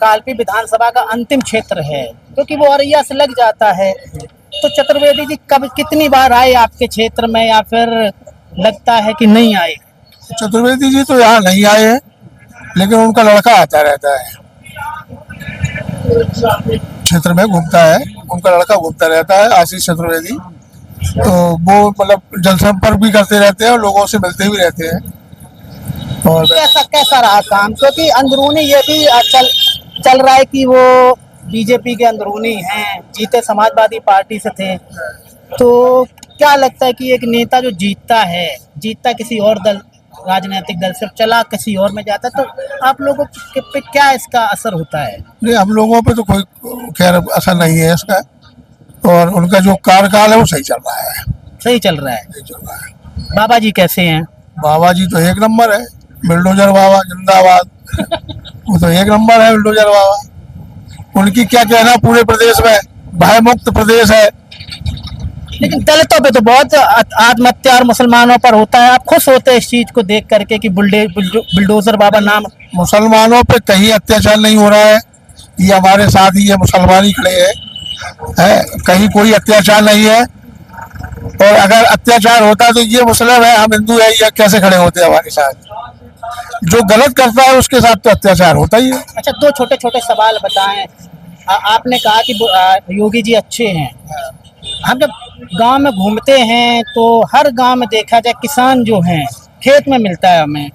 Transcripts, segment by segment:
कालपी विधानसभा का अंतिम क्षेत्र है क्योंकि वो औरैया से लग जाता है। तो चतुर्वेदी जी कब कितनी बार आए आपके क्षेत्र में या फिर लगता है कि नहीं आए? चतुर्वेदी जी तो यहाँ नहीं आए हैं, लेकिन उनका लड़का आता रहता है, क्षेत्र में घूमता है, उनका लड़का घूमता रहता है, आशीष चतुर्वेदी। तो वो मतलब जनसंपर्क भी करते रहते हैं और लोगों से मिलते भी रहते हैं। और कैसा कैसा रहा काम? क्योंकि अंदरूनी ये भी चल रहा है कि वो बीजेपी के अंदरूनी हैं, जीते समाजवादी पार्टी से थे। तो क्या लगता है कि एक नेता जो जीतता किसी और दल, राजनीतिक दल से चला किसी और में जाता है, तो आप लोगों पे क्या इसका असर होता है? नहीं, हम लोगों पे तो कोई खैर असर नहीं है इसका, और उनका जो कार्यकाल है वो सही चल रहा है। सही चल रहा है। सही चल रहा है। बाबा जी कैसे हैं? बाबा जी तो एक नंबर है, बिल्डोजर बाबा जिंदाबाद। वो तो एक नंबर है बिल्डोजर बाबा। उनकी क्या कहना, पूरे प्रदेश में भय मुक्त प्रदेश है। लेकिन दलितों पे तो बहुत आत्महत्या और मुसलमानों पर होता है। आप खुश होते हैं इस चीज को देख करके कि बुलडोजर बाबा नाम? मुसलमानों पे कहीं अत्याचार नहीं हो रहा है, ये हमारे साथ ही ये मुसलमान ही खड़े हैं, कहीं कोई अत्याचार नहीं है। और अगर अत्याचार होता तो ये मुस्लिम है, हम हिंदू है, ये कैसे खड़े होते हमारे साथ? जो गलत करता है उसके साथ तो अत्याचार होता ही है। अच्छा, दो छोटे छोटे सवाल बताएं। आपने कहा कि योगी जी अच्छे हैं। हम जब गांव में घूमते हैं तो हर गांव में देखा जाए किसान जो हैं खेत में मिलता है हमें।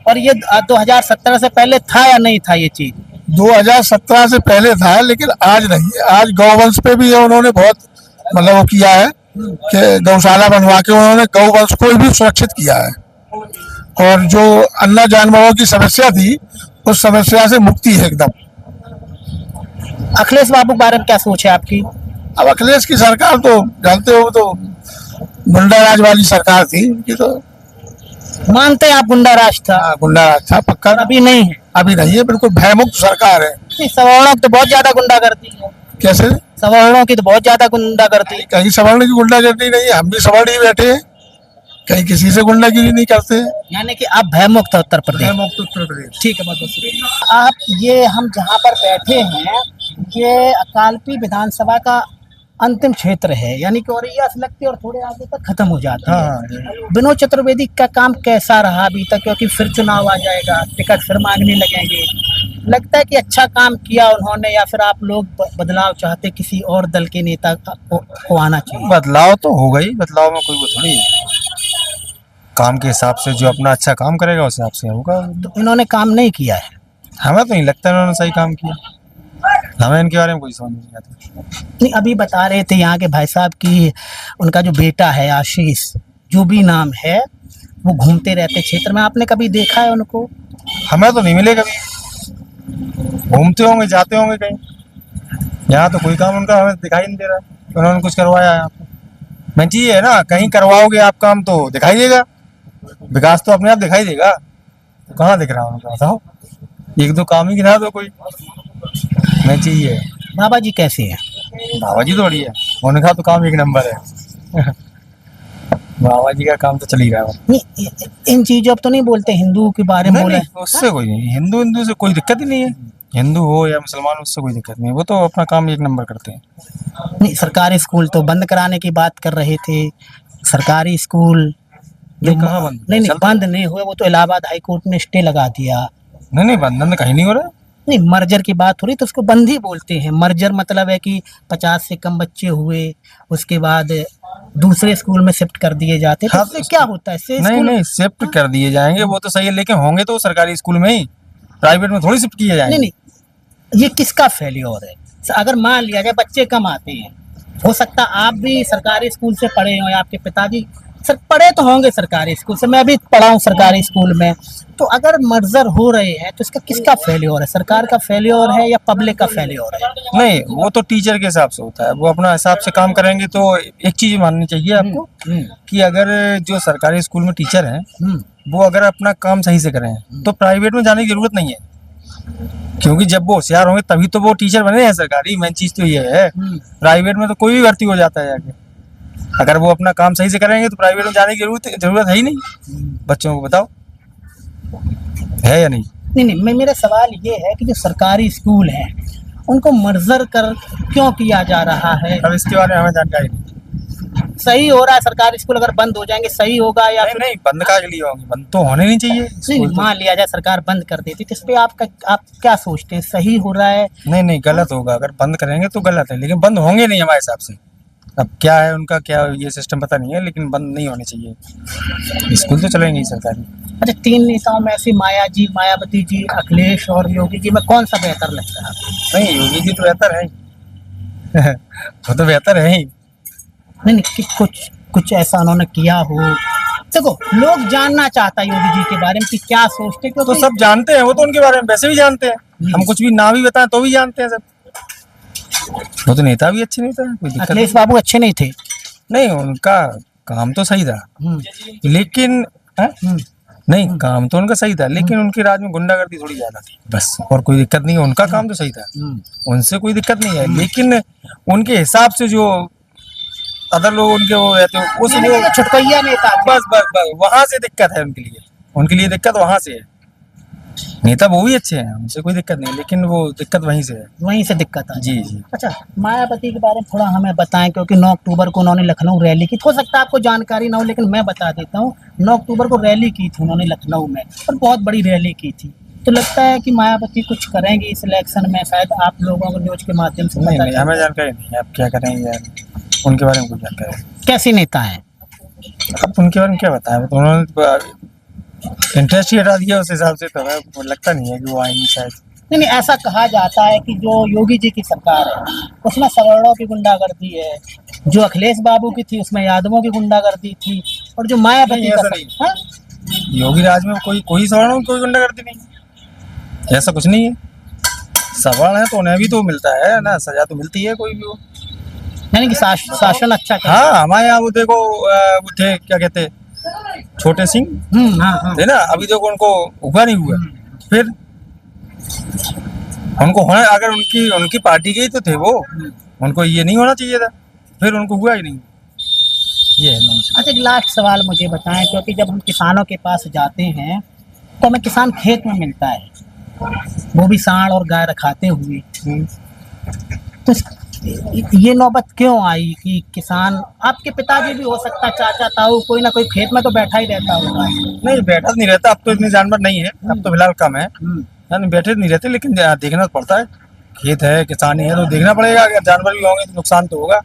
और ये 2017 से पहले था या नहीं था ये चीज? 2017 से पहले था, लेकिन आज नहीं है। आज गौवंश पे भी उन्होंने बहुत मतलब वो किया है कि गौशाला बनवा के उन्होंने गौवंश को भी सुरक्षित किया है। और जो अन्य जानवरों की समस्या थी, उस समस्या से मुक्ति है एकदम। अखिलेश बाबू के बारे में क्या सोच है आपकी? अब अखिलेश की सरकार तो जानते हो, तो गुंडा राज वाली सरकार थी उनकी। तो मानते हैं आप गुंडा राज था? गुंडा राज था पक्का। अभी नहीं है? अभी नहीं है, बिल्कुल भयमुक्त सरकार है। सवर्णों की तो बहुत ज्यादा गुंडा करती है। कैसे? सवर्णों की तो बहुत ज्यादा गुंडा करती है। कहीं सवर्ण की गुंडागर्दी नहीं है, हम भी सवर्ण ही बैठे हैं, कहीं किसी से गुंडागिरी नहीं करते हैं। यानी कि आप भयमुक्त है उत्तर प्रदेश? भयमुक्त उत्तर प्रदेश। ठीक है, बहुत बहुत शुक्रिया। आप ये हम जहाँ पर बैठे हैं ये कालपी विधानसभा का अंतिम क्षेत्र है, यानी कि औरैया से लगती है और थोड़े आगे तक खत्म हो जाता है। विनोद चतुर्वेदी का काम कैसा रहा अभी तक? क्योंकि फिर चुनाव आ जाएगा, टिकट फिर मांगने लगेंगे। लगता है कि अच्छा काम किया उन्होंने या फिर आप लोग बदलाव चाहते, किसी और दल के नेता को आना चाहिए? बदलाव तो होगा ही, बदलाव में कोई वो थोड़ी है। काम के हिसाब से जो अपना अच्छा काम करेगा उस हिसाब से होगा। तो इन्होंने काम नहीं किया है? हमें तो नहीं लगता इन्होंने सही काम किया, हमें इनके बारे में कोई समझ नहीं आता। नहीं, अभी बता रहे थे यहाँ के भाई साहब की उनका जो बेटा है आशीष, जो भी नाम है, वो घूमते रहते क्षेत्र में। आपने कभी देखा है उनको? हमें तो नहीं मिले कभी, घूमते होंगे जाते होंगे कहीं। यहाँ तो कोई काम उनका हमें दिखाई नहीं दे रहा उन्होंने कुछ करवाया यहाँ पे। मैं चीज है ना, कहीं करवाओगे आप काम तो दिखाई देगा, विकास तो अपने आप दिखाई देगा। तो कहाँ दिख रहा उनका बताओ? एक दो काम ही गिना दो कोई। मैं चाहिए। बाबा जी कैसे हैं? बाबा जी तो बढ़िया, उनका तो काम एक नंबर है। बाबा जी का काम तो चल ही रहा है। नहीं, इन चीजों पर तो नहीं बोलते हिंदू के बारे में? बोले उससे कोई नहीं, हिंदू से कोई दिक्कत ही नहीं है। हिंदू हो या मुसलमान, उससे कोई दिक्कत नहीं, वो तो अपना काम एक नंबर करते हैं। नहीं, सरकारी स्कूल तो बंद कराने की बात कर रहे थे। सरकारी स्कूल जो कहाँ बंद? नहीं बंद नहीं हुए, वो तो इलाहाबाद हाई कोर्ट ने स्टे लगा दिया। नहीं बंधन कहीं नहीं हो रहा। नहीं, मर्जर की बात हो रही तो उसको बंद ही बोलते हैं। मर्जर मतलब है कि 50 से कम बच्चे हुए, उसके बाद दूसरे स्कूल में शिफ्ट कर दिए जाते हैं। हाँ, तो क्या होता है? नहीं शिफ्ट कर दिए जाएंगे वो तो सही है, लेकिन होंगे तो सरकारी स्कूल में ही, प्राइवेट में थोड़ी शिफ्ट किए जाएंगे। नहीं, ये किसका फेल्योर है? अगर मान लिया जाए बच्चे कम आते हैं, हो सकता आप भी सरकारी स्कूल से पढ़े हो या आपके पिताजी सर पढ़े तो होंगे सरकारी स्कूल से, मैं भी पढ़ा हूँ सरकारी स्कूल में। तो अगर मर्जर हो रहे हैं तो इसका किसका फेल्योर है? सरकार का फेल्योर है या पब्लिक का फेल्योर है? नहीं, वो तो टीचर के हिसाब से होता है, वो अपना हिसाब से काम करेंगे। तो एक चीज माननी चाहिए आपको कि अगर जो सरकारी स्कूल में टीचर हैं वो अगर अपना काम सही से करें तो प्राइवेट में जाने की जरूरत नहीं है, क्योंकि जब वो होशियार होंगे तभी तो वो टीचर बने हैं सरकारी। मेन चीज तो ये है, प्राइवेट में तो कोई भी भर्ती हो जाता है जाके। अगर वो अपना काम सही से करेंगे तो प्राइवेट में जाने की जरूरत है ही नहीं। बच्चों को बताओ है या नहीं? नहीं, मेरा सवाल ये है कि जो सरकारी स्कूल हैं उनको मर्जर कर क्यों किया जा रहा है? अब इसके बारे में हमें जानकारी नहीं। सही हो रहा है? सरकारी स्कूल अगर बंद हो जाएंगे सही होगा या नहीं नहीं, बंद का लिए होंगे, बंद तो होने नहीं चाहिए नहीं, स्कूल तो। मान लिया जाए सरकार बंद कर देती तो इस पे आप क्या सोचते हैं, सही हो रहा है? नहीं नहीं, गलत होगा। अगर बंद करेंगे तो गलत है, लेकिन बंद होंगे नहीं हमारे हिसाब से। अब क्या है उनका, क्या ये सिस्टम पता नहीं है, लेकिन बंद नहीं होने चाहिए। स्कूल तो चलेंगे ही सरकारी। अच्छा, 3 नेताओं में से मायावती जी, अखिलेश और योगी जी में कौन सा बेहतर लगता है आपको? नहीं, योगी जी तो बेहतर है ही। वो तो बेहतर है ही। नहीं, कि कुछ ऐसा उन्होंने किया हो। देखो, लोग जानना चाहता है योगी जी के बारे में कि क्या सोचते हैं, तो क्योंकि सब जानते हैं, वो तो उनके बारे में वैसे भी जानते हैं। हम कुछ भी ना भी बताएं तो भी जानते हैं सब। वो तो नेता भी अच्छे नेता है, कोई दिक्कत अखिलेश बाबू अच्छे नहीं थे। नहीं। उनका काम तो सही था, हम्म, लेकिन हम्म, नहीं, काम तो उनका सही था, लेकिन उनके राज में गुंडागर्दी थोड़ी ज्यादा थी बस, और कोई दिक्कत नहीं है। उनका काम तो सही था, उनसे कोई दिक्कत नहीं है, लेकिन उनके हिसाब से जो अदर लोग उनके वो रहते हैं उस यानी कि जो छुटकैया नेता थे। बस वहां से दिक्कत है उनके लिए दिक्कत वहां से है। नेता वो भी अच्छे हैं, उनसे कोई दिक्कत नहीं, लेकिन वो दिक्कत वहीं से है। वहीं से दिक्कत है। जी जी। अच्छा, मायावती के बारे में थोड़ा हमें बताएं, क्योंकि 9 अक्टूबर को उन्होंने लखनऊ रैली की। हो सकता है आपको जानकारी ना हो, लेकिन मैं बता देता हूँ। 9 अक्टूबर को रैली की थी उन्होंने लखनऊ में, और बहुत बड़ी रैली की थी। तो लगता है कि मायावती कुछ करेंगी इस इलेक्शन में, शायद आप लोगों को न्यूज के माध्यम से नहीं पता नहीं, हमें जानकारी नहीं है। आप क्या करेंगे यार, उनके बारे में कोई जानकारी कैसी नेता है? अब उनके बारे में क्या बताया, तो उन्होंने इंटरेस्ट ही हटा दिया उस हिसाब से, तो हमें लगता नहीं है कि वो आएंगी शायद। नहीं, ऐसा कहा जाता है कि जो योगी जी की सरकार है उसमें सवर्णों की गुंडागर्दी है, जो अखिलेश बाबू की थी उसमें यादवों की गुंडागर्दी थी, और जो मायावती नहीं, का ऐसा नहीं। हाँ? योगी राज में कोई सवर्ण में कोई गुंडागर्दी नहीं, ऐसा कुछ नहीं है। सवर्ण है तो उन्हें भी तो मिलता है ना, सजा तो मिलती है कोई भी हो। यानी कि शासन अच्छा कर हाँ, हमारे यहाँ वो देखो वो थे, क्या कहते, छोटे सिंह हाँ। थे ना, अभी देखो उनको हुआ नहीं हुआ। फिर उनको होना, अगर उनकी पार्टी के ही तो थे वो, उनको ये नहीं होना चाहिए था, फिर उनको हुआ ही नहीं। ये है नॉनसेंस। अच्छा, एक लास्ट सवाल मुझे बताएं, क्योंकि जब हम किसानों के पास जाते हैं तो हमें किसान खेत में मिलता है, वो भी सांड और गाय रखाते हुए। तो ये नौबत क्यों आई कि किसान, आपके पिताजी भी हो सकता है, चाचा ताऊ, कोई ना कोई खेत में तो बैठा ही रहता होगा। नहीं, बैठा नहीं रहता, अब तो इतने जानवर नहीं है, अब तो फिलहाल कम है। नहीं, बैठे नहीं रहते, लेकिन देखना तो पड़ता है। खेत है, किसानी है, तो देखना पड़ेगा। अगर जानवर भी होंगे तो नुकसान तो होगा।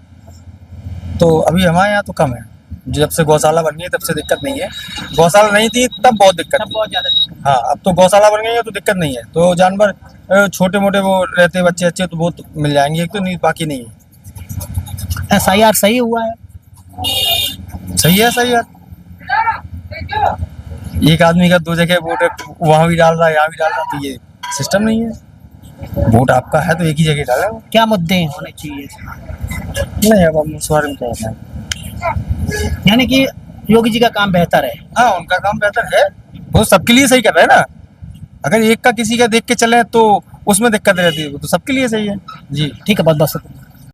तो अभी हमारे यहाँ तो कम है, जब से गौशाला बन गई है तब से दिक्कत नहीं है। गौशाला नहीं थी तब बहुत दिक्कत तब थी। बहुत ज्यादा दिक्कत। हाँ, अब तो गौशाला बन गई है तो दिक्कत नहीं है, तो जानवर छोटे मोटे वो रहते हैं, बच्चे अच्छे, तो वो तो मिल जाएंगे, एक तो नहीं, बाकी नहीं है। SIR सही हुआ है? सही है, सही है। एक आदमी का 2 जगह वोट, वहां भी डाल रहा है, यहाँ भी डाल रहा है, तो ये सिस्टम नहीं है। वोट आपका है तो एक ही जगह डालेगा। क्या मुद्दे होने चाहिए? नहीं, अब हम उस बारे में क्या बताएं। यानी कि योगी जी का काम बेहतर है। हाँ, उनका काम बेहतर है, वो सबके लिए सही कर रहे हैं ना। अगर एक का किसी का देख के चले तो उसमें दिक्कत रहती है, वो तो सबके लिए सही है। जी। ठीक है, बहुत बहुत शुक्रिया।